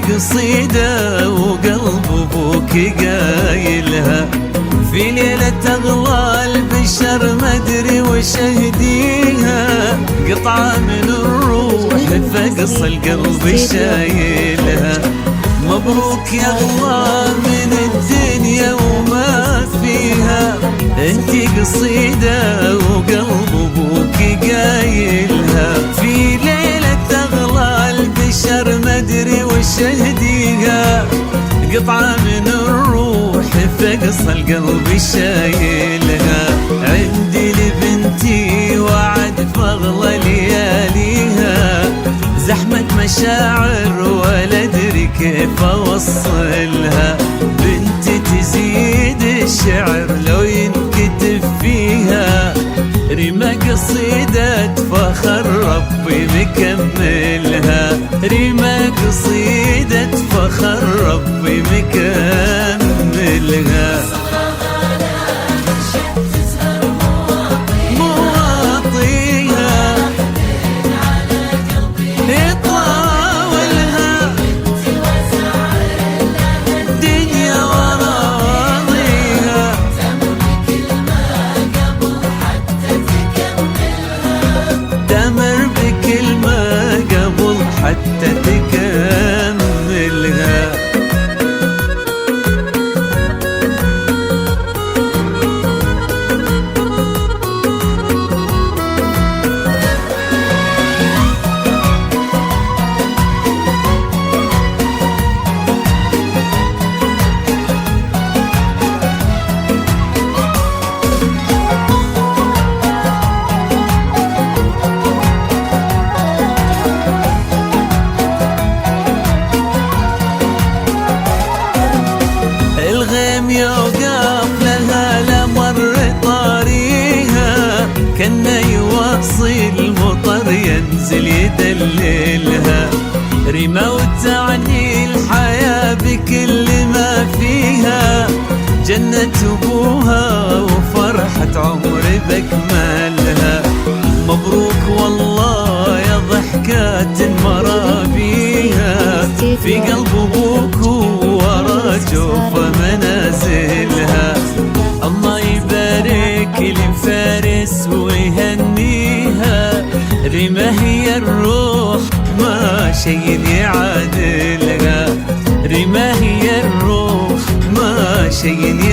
قصيدة وقلب ابوك قايلها، في ليلة اغلى البشر ما ادري وش اهديها، قطعة من الروح فقص القلب شايلها. مبروك يا اغلى من الدنيا وما فيها، انتي قصيدة وقلب ابوك قايلها، في ليلة اغلى البشر ما ادري وش اهديها، قطعة من الروح فقص القلب شايلها. عندي لبنتي وعد فاغلى لياليها، زحمة مشاعر ولا ادري كيف اوصلها، بنتي تزيد الشعر لو ينكتب فيها، ريمة قصيدة فخر ربي مكملها، ريمة قصيدة فخر ربي مكملها. حتى تكملها. يوقف لها لمر طاريها، كأنه يوصي المطر ينزل يدللها، ريمة وتعني الحياة بكل ما فيها، جنة أبوها وفرحة عمر بأكملها. مبروك والله يا ضحكات مرابيها، في قلب أبوك ورا جوف منازلها، الله يبارك لفارس ويهنيها، ريمة هي الروح ما شي يعادلها، ريمة هي الروح ما شي